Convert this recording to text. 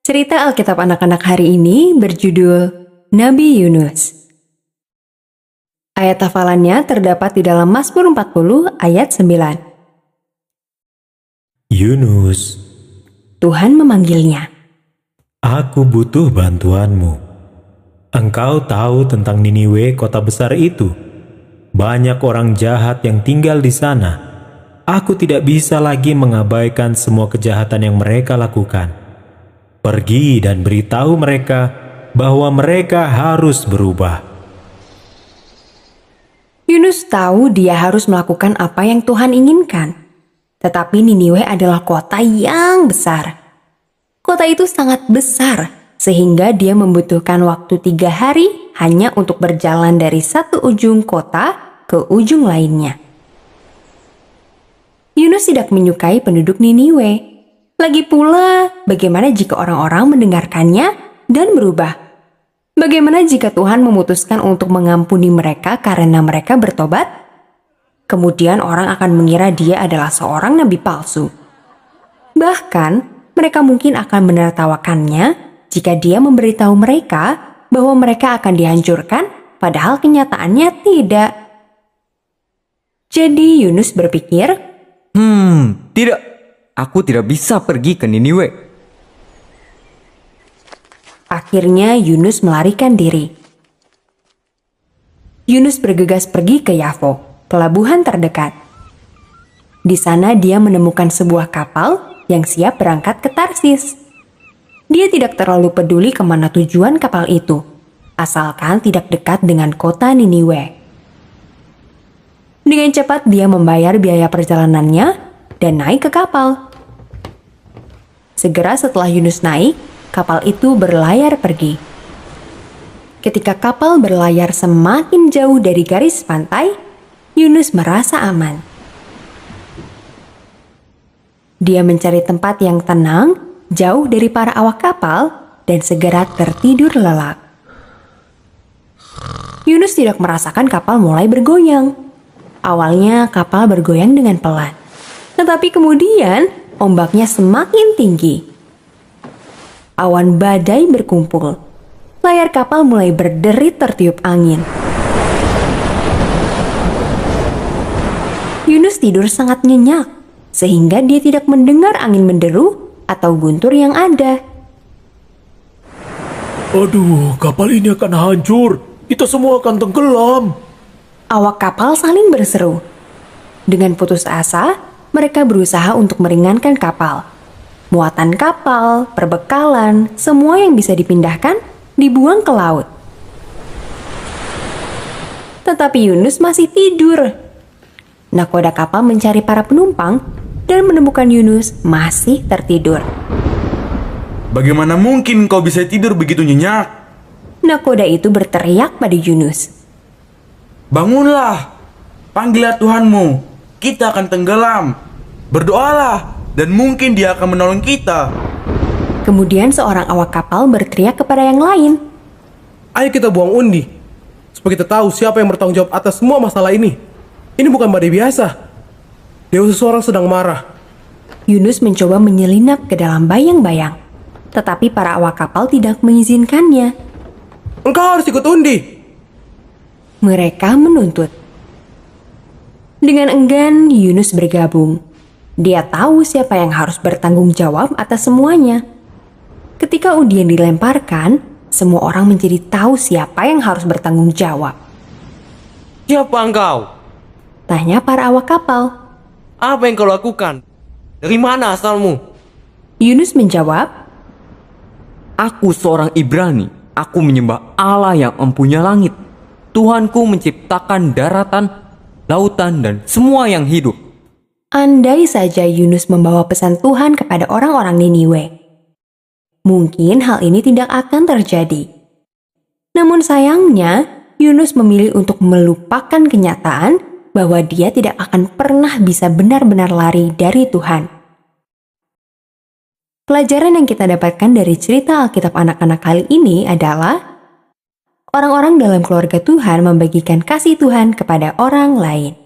Cerita Alkitab anak-anak hari ini berjudul Nabi Yunus. Ayat hafalannya terdapat di dalam Mazmur 40 ayat 9. Yunus, Tuhan memanggilnya. aku butuh bantuanmu. Engkau tahu tentang Niniwe, kota besar itu. Banyak orang jahat yang tinggal di sana. Aku tidak bisa lagi mengabaikan semua kejahatan yang mereka lakukan. Pergi dan beritahu mereka bahwa mereka harus berubah. Yunus tahu dia harus melakukan apa yang Tuhan inginkan. Tetapi Niniwe adalah kota yang besar. Kota itu sangat besar, sehingga dia membutuhkan waktu 3 hari hanya untuk berjalan dari satu ujung kota ke ujung lainnya. Yunus tidak menyukai penduduk Niniwe. Lagi pula, bagaimana jika orang-orang mendengarkannya dan berubah? Bagaimana jika Tuhan memutuskan untuk mengampuni mereka karena mereka bertobat? Kemudian orang akan mengira dia adalah seorang nabi palsu. Bahkan, mereka mungkin akan menertawakannya jika dia memberitahu mereka bahwa mereka akan dihancurkan, padahal kenyataannya tidak. Jadi Yunus berpikir, Tidak. Aku tidak bisa pergi ke Niniwe. Akhirnya Yunus melarikan diri. Yunus bergegas pergi ke Yafo, pelabuhan terdekat. Di sana dia menemukan sebuah kapal yang siap berangkat ke Tarsis. Dia tidak terlalu peduli kemana tujuan kapal itu, asalkan tidak dekat dengan kota Niniwe. Dengan cepat dia membayar biaya perjalanannya dan naik ke kapal. Segera setelah Yunus naik, kapal itu berlayar pergi. Ketika kapal berlayar semakin jauh dari garis pantai, Yunus merasa aman. Dia mencari tempat yang tenang, jauh dari para awak kapal, dan segera tertidur lelap. Yunus tidak merasakan kapal mulai bergoyang. Awalnya kapal bergoyang dengan pelan. Tetapi kemudian ombaknya semakin tinggi. Awan badai berkumpul. Layar kapal mulai berderit tertiup angin. Yunus tidur sangat nyenyak, sehingga dia tidak mendengar angin menderu atau guntur yang ada. Aduh, kapal ini akan hancur. Kita semua akan tenggelam. Awak kapal saling berseru. Dengan putus asa, mereka berusaha untuk meringankan kapal. Muatan kapal, perbekalan, semua yang bisa dipindahkan dibuang ke laut. Tetapi Yunus masih tidur. Nakoda kapal mencari para penumpang dan menemukan Yunus masih tertidur. Bagaimana mungkin kau bisa tidur begitu nyenyak? Nakoda itu berteriak pada Yunus. Bangunlah, panggillah Tuhanmu. Kita akan tenggelam. Berdoalah, dan mungkin dia akan menolong kita. Kemudian seorang awak kapal berteriak kepada yang lain. Ayo kita buang undi, supaya kita tahu siapa yang bertanggung jawab atas semua masalah ini. Ini bukan badai biasa. Dewa seseorang sedang marah. Yunus mencoba menyelinap ke dalam bayang-bayang. Tetapi para awak kapal tidak mengizinkannya. Engkau harus ikut undi. Mereka menuntut. Dengan enggan, Yunus bergabung. Dia tahu siapa yang harus bertanggung jawab atas semuanya. Ketika undian dilemparkan, semua orang menjadi tahu siapa yang harus bertanggung jawab. Siapa engkau? Tanya para awak kapal. Apa yang kau lakukan? Dari mana asalmu? Yunus menjawab, Aku seorang Ibrani. Aku menyembah Allah yang empunya langit. Tuhanku menciptakan daratan, lautan, dan semua yang hidup. andai saja Yunus membawa pesan Tuhan kepada orang-orang Niniwe. Mungkin hal ini tidak akan terjadi. Namun sayangnya, Yunus memilih untuk melupakan kenyataan bahwa dia tidak akan pernah bisa benar-benar lari dari Tuhan. Pelajaran yang kita dapatkan dari cerita Alkitab anak-anak kali ini adalah orang-orang dalam keluarga Tuhan membagikan kasih Tuhan kepada orang lain.